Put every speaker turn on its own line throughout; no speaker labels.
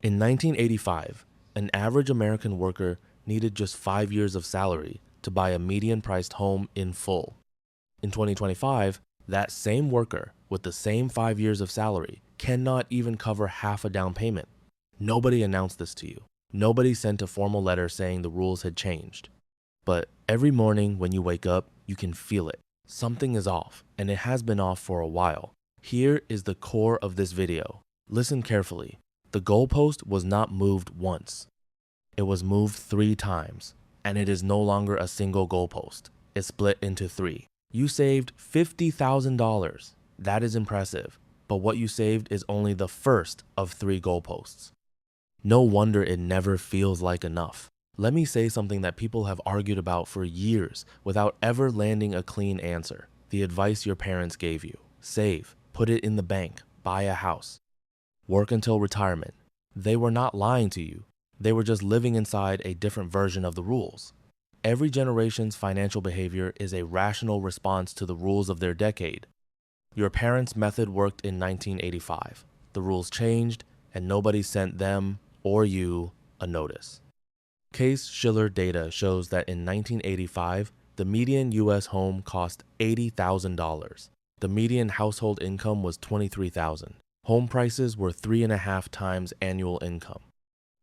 In 1985, an average American worker needed just 5 years of salary to buy a median-priced home in full. In 2025, that same worker with the same 5 years of salary cannot even cover half a down payment. Nobody announced this to you. Nobody sent a formal letter saying the rules had changed. But every morning when you wake up, you can feel it. Something is off, and it has been off for a while. Here is the core of this video. Listen carefully. The goalpost was not moved once. It was moved 3 times, and it is no longer a single goalpost. It's split into 3. You saved $50,000. That is impressive, but what you saved is only the first of 3 goalposts. No wonder it never feels like enough. Let me say something that people have argued about for years without ever landing a clean answer. The advice your parents gave you. Save, put it in the bank, buy a house. Work until retirement. They were not lying to you. They were just living inside a different version of the rules. Every generation's financial behavior is a rational response to the rules of their decade. Your parents' method worked in 1985. The rules changed, and nobody sent them or you a notice. Case-Shiller data shows that in 1985, the median U.S. home cost $80,000. The median household income was $23,000. Home prices were 3.5 times annual income.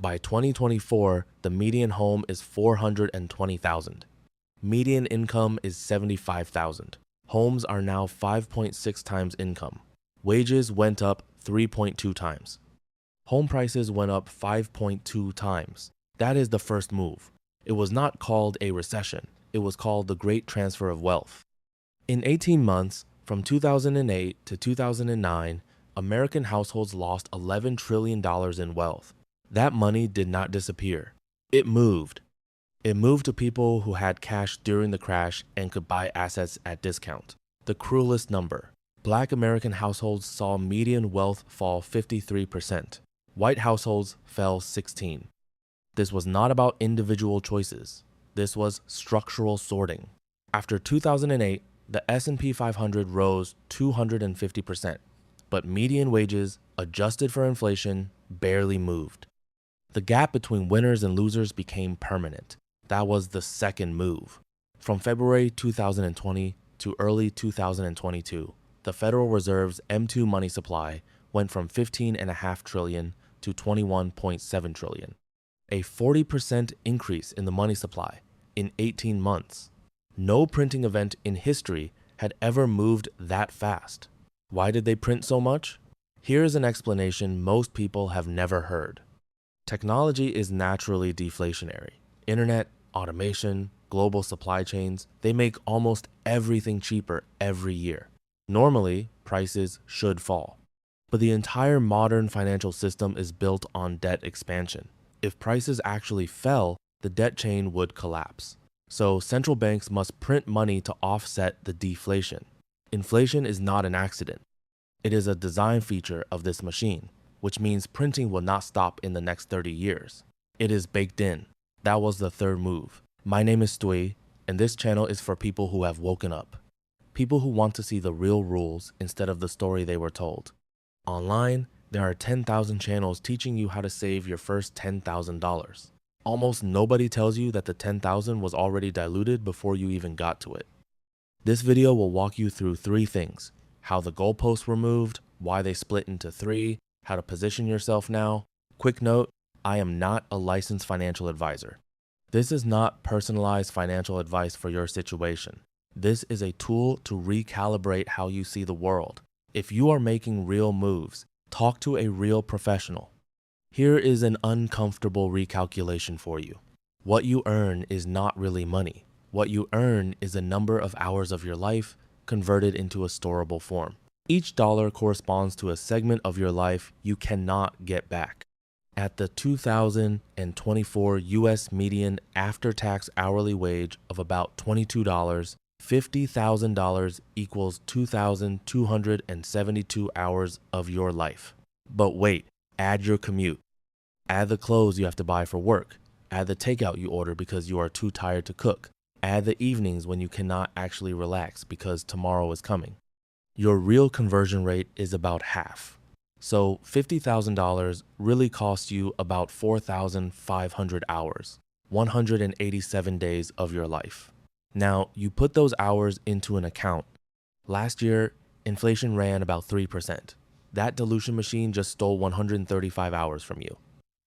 By 2024, the median home is $420,000. Median income is $75,000. Homes are now 5.6 times income. Wages went up 3.2 times. Home prices went up 5.2 times. That is the first move. It was not called a recession. It was called the Great Transfer of Wealth. In 18 months, from 2008 to 2009, American households lost $11 trillion in wealth. That money did not disappear. It moved. It moved to people who had cash during the crash and could buy assets at discount. The cruelest number. Black American households saw median wealth fall 53%. White households fell 16%. This was not about individual choices. This was structural sorting. After 2008, the S&P 500 rose 250%, but median wages, adjusted for inflation, barely moved. The gap between winners and losers became permanent. That was the second move. From February 2020 to early 2022, the Federal Reserve's M2 money supply went from $15.5 trillion to $21.7 trillion. A 40% increase in the money supply in 18 months. No printing event in history had ever moved that fast. Why did they print so much? Here is an explanation most people have never heard. Technology is naturally deflationary. Internet, automation, global supply chains, they make almost everything cheaper every year. Normally, prices should fall. But the entire modern financial system is built on debt expansion. If prices actually fell, the debt chain would collapse. So central banks must print money to offset the deflation. Inflation is not an accident. It is a design feature of this machine, which means printing will not stop in the next 30 years. It is baked in. That was the third move. My name is Stui, and this channel is for people who have woken up. People who want to see the real rules instead of the story they were told. Online, there are 10,000 channels teaching you how to save your first $10,000. Almost nobody tells you that the 10,000 was already diluted before you even got to it. This video will walk you through 3 things: how the goalposts were moved, why they split into 3, how to position yourself now. Quick note, I am not a licensed financial advisor. This is not personalized financial advice for your situation. This is a tool to recalibrate how you see the world. If you are making real moves, talk to a real professional. Here is an uncomfortable recalculation for you. What you earn is not really money. What you earn is a number of hours of your life converted into a storable form. Each dollar corresponds to a segment of your life you cannot get back. At the 2024 US median after-tax hourly wage of about $22, $50,000 equals 2,272 hours of your life. But wait, add your commute. Add the clothes you have to buy for work. Add the takeout you order because you are too tired to cook. Add the evenings when you cannot actually relax because tomorrow is coming. Your real conversion rate is about half. So $50,000 really costs you about 4,500 hours, 187 days of your life. Now, you put those hours into an account. Last year, inflation ran about 3%. That dilution machine just stole 135 hours from you.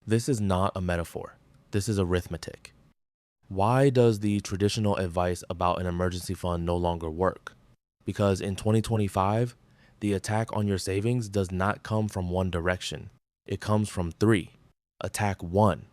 This is not a metaphor. This is arithmetic. Why does the traditional advice about an emergency fund no longer work? Because in 2025, the attack on your savings does not come from one direction. It comes from three. Attack 1,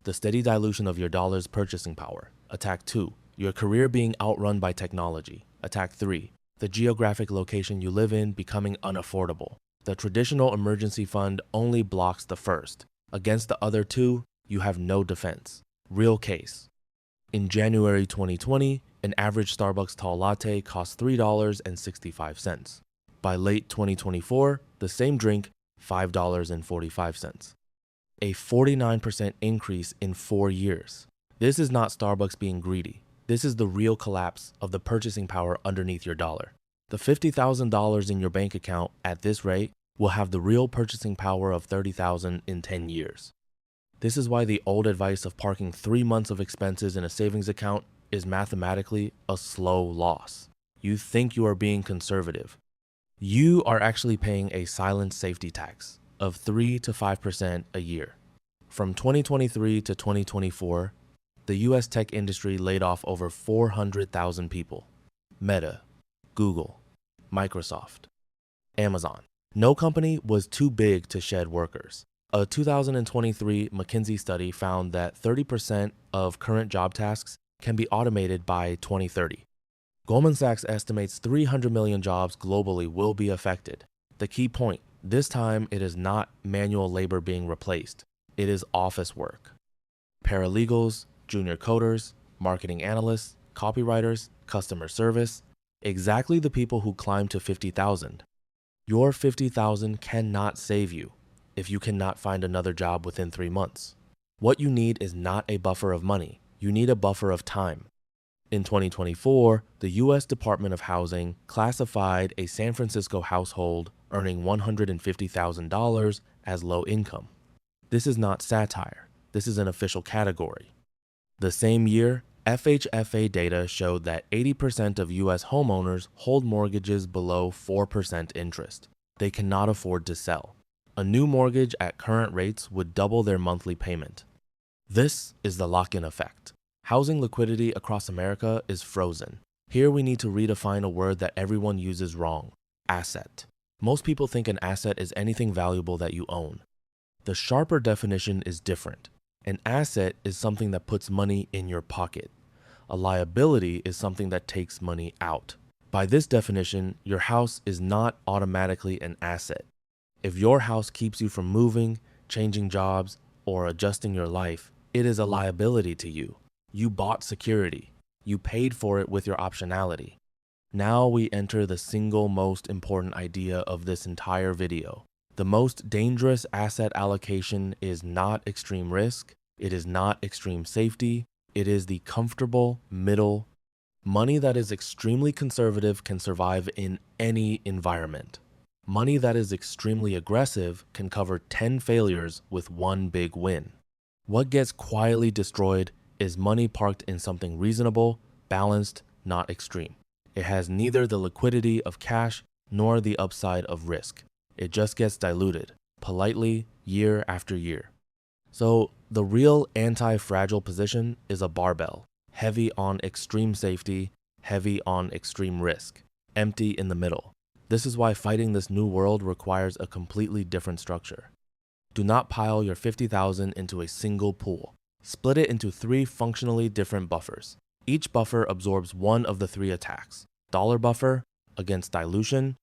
the steady dilution of your dollar's purchasing power. Attack 2, your career being outrun by technology. Attack 3, the geographic location you live in becoming unaffordable. The traditional emergency fund only blocks the first. Against the other two, you have no defense. Real case. In January 2020, an average Starbucks tall latte cost $3.65. By late 2024, the same drink, $5.45. A 49% increase in 4 years. This is not Starbucks being greedy. This is the real collapse of the purchasing power underneath your dollar. The $50,000 in your bank account at this rate will have the real purchasing power of $30,000 in 10 years. This is why the old advice of parking 3 months of expenses in a savings account is mathematically a slow loss. You think you are being conservative. You are actually paying a silent safety tax of 3 to 5% a year. From 2023 to 2024, the US tech industry laid off over 400,000 people. Meta, Google, Microsoft, Amazon. No company was too big to shed workers. A 2023 McKinsey study found that 30% of current job tasks can be automated by 2030. Goldman Sachs estimates 300 million jobs globally will be affected. The key point, this time it is not manual labor being replaced. It is office work. Paralegals, junior coders, marketing analysts, copywriters, customer service, exactly the people who climbed to 50,000. Your 50,000 cannot save you if you cannot find another job within 3 months. What you need is not a buffer of money. You need a buffer of time. In 2024, the U.S. Department of Housing classified a San Francisco household earning $150,000 as low income. This is not satire. This is an official category. The same year, FHFA data showed that 80% of U.S. homeowners hold mortgages below 4% interest. They cannot afford to sell. A new mortgage at current rates would double their monthly payment. This is the lock-in effect. Housing liquidity across America is frozen. Here we need to redefine a word that everyone uses wrong: asset. Most people think an asset is anything valuable that you own. The sharper definition is different. An asset is something that puts money in your pocket. A liability is something that takes money out. By this definition, your house is not automatically an asset. If your house keeps you from moving, changing jobs, or adjusting your life, it is a liability to you. You bought security. You paid for it with your optionality. Now we enter the single most important idea of this entire video. The most dangerous asset allocation is not extreme risk. It is not extreme safety. It is the comfortable middle. Money that is extremely conservative can survive in any environment. Money that is extremely aggressive can cover 10 failures with one big win. What gets quietly destroyed is money parked in something reasonable, balanced, not extreme. It has neither the liquidity of cash nor the upside of risk. It just gets diluted, politely, year after year. So the real anti-fragile position is a barbell, heavy on extreme safety, heavy on extreme risk, empty in the middle. This is why fighting this new world requires a completely different structure. Do not pile your 50,000 into a single pool. Split it into 3 functionally different buffers. Each buffer absorbs one of the 3 attacks: dollar buffer against dilution,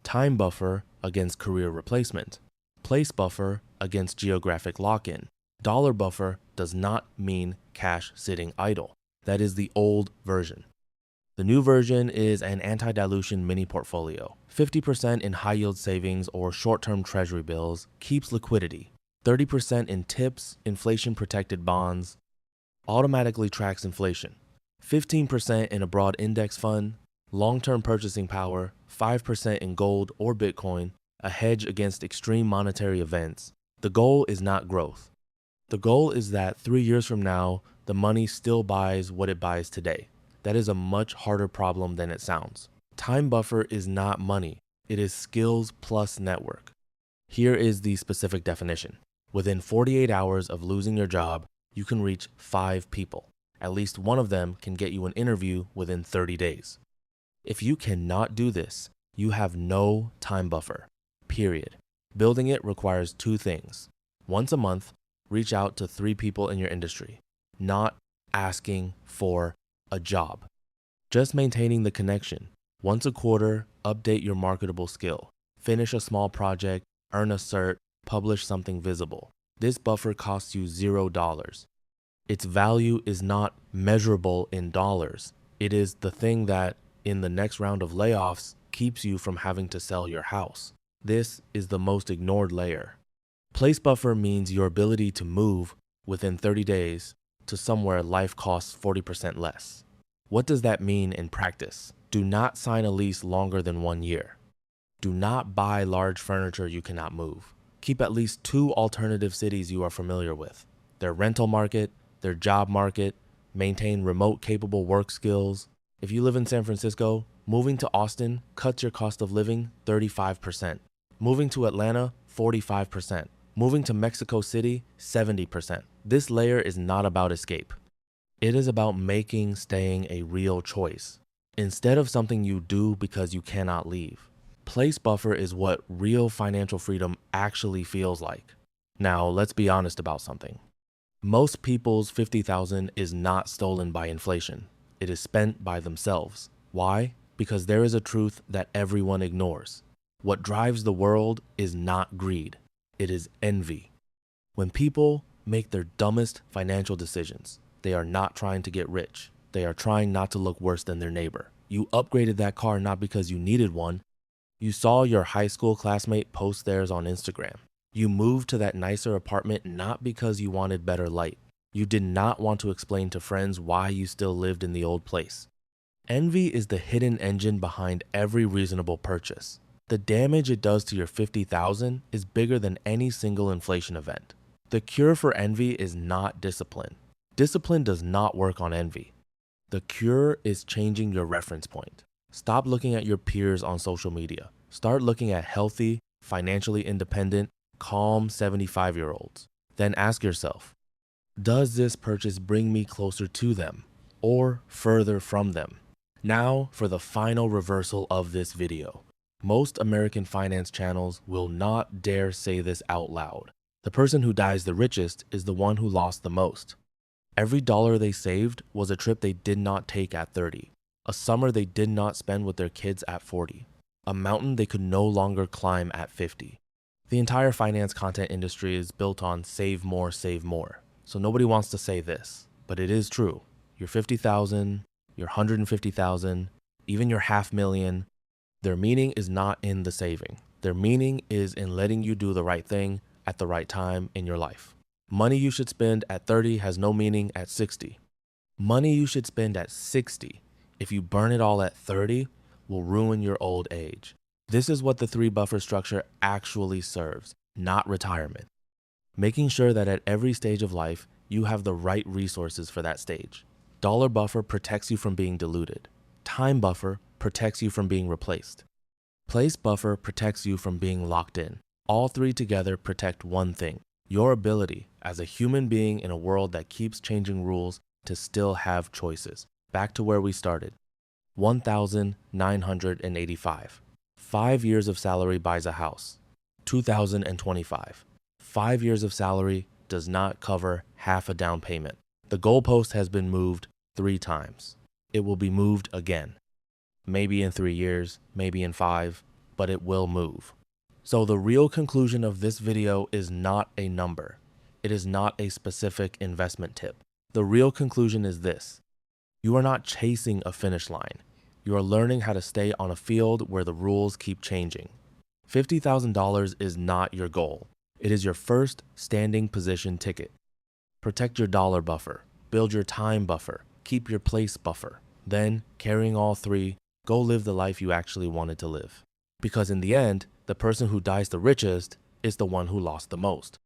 time buffer against career replacement, place buffer against geographic lock-in. Dollar buffer does not mean cash sitting idle. That is the old version. The new version is an anti-dilution mini portfolio. 50% in high-yield savings or short-term treasury bills keeps liquidity. 30% in tips, inflation-protected bonds, automatically tracks inflation. 15% in a broad index fund, long-term purchasing power, 5% in gold or Bitcoin, a hedge against extreme monetary events. The goal is not growth. The goal is that 3 years from now, the money still buys what it buys today. That is a much harder problem than it sounds. Time buffer is not money. It is skills plus network. Here is the specific definition. Within 48 hours of losing your job, you can reach 5 people. At least one of them can get you an interview within 30 days. If you cannot do this, you have no time buffer, period. Building it requires 2 things. Once a month, reach out to 3 people in your industry, not asking for a job. Just maintaining the connection. Once a quarter, update your marketable skill. Finish a small project, earn a cert, publish something visible. This buffer costs you $0. Its value is not measurable in dollars. It is the thing that, in the next round of layoffs, keeps you from having to sell your house. This is the most ignored layer. Place buffer means your ability to move within 30 days to somewhere life costs 40% less. What does that mean in practice? Do not sign a lease longer than 1 year. Do not buy large furniture you cannot move. Keep at least 2 alternative cities you are familiar with, their rental market, their job market. Maintain remote capable work skills. If you live in San Francisco, moving to Austin cuts your cost of living 35%. Moving to Atlanta, 45%. Moving to Mexico City, 70%. This layer is not about escape. It is about making staying a real choice, instead of something you do because you cannot leave. Place buffer is what real financial freedom actually feels like. Now, let's be honest about something. Most people's $50,000 is not stolen by inflation. It is spent by themselves. Why? Because there is a truth that everyone ignores. What drives the world is not greed. It is envy. When people make their dumbest financial decisions, they are not trying to get rich. They are trying not to look worse than their neighbor. You upgraded that car not because you needed one. You saw your high school classmate post theirs on Instagram. You moved to that nicer apartment not because you wanted better light. You did not want to explain to friends why you still lived in the old place. Envy is the hidden engine behind every reasonable purchase. The damage it does to your $50,000 is bigger than any single inflation event. The cure for envy is not discipline. Discipline does not work on envy. The cure is changing your reference point. Stop looking at your peers on social media. Start looking at healthy, financially independent, calm 75-year-olds. Then ask yourself, does this purchase bring me closer to them or further from them? Now for the final reversal of this video. Most American finance channels will not dare say this out loud. The person who dies the richest is the one who lost the most. Every dollar they saved was a trip they did not take at 30, a summer they did not spend with their kids at 40, a mountain they could no longer climb at 50. The entire finance content industry is built on save more, so nobody wants to say this, but it is true. Your 50,000, your 150,000, even your $500,000, their meaning is not in the saving. Their meaning is in letting you do the right thing at the right time in your life. Money you should spend at 30 has no meaning at 60. Money you should spend at 60, if you burn it all at 30, will ruin your old age. This is what the 3 buffer structure actually serves, not retirement. Making sure that at every stage of life, you have the right resources for that stage. Dollar buffer protects you from being diluted. Time buffer protects you from being replaced. Place buffer protects you from being locked in. All 3 together protect one thing: your ability as a human being in a world that keeps changing rules to still have choices. Back to where we started. 1,985. 5 years of salary buys a house. 2025. 5 years of salary does not cover half a down payment. The goalpost has been moved 3 times. It will be moved again. Maybe in 3 years, maybe in 5, but it will move. So the real conclusion of this video is not a number. It is not a specific investment tip. The real conclusion is this: you are not chasing a finish line. You are learning how to stay on a field where the rules keep changing. $50,000 is not your goal. It is your first standing position ticket. Protect your dollar buffer, build your time buffer, keep your place buffer. Then, carrying all 3, go live the life you actually wanted to live. Because in the end, the person who dies the richest is the one who lost the most.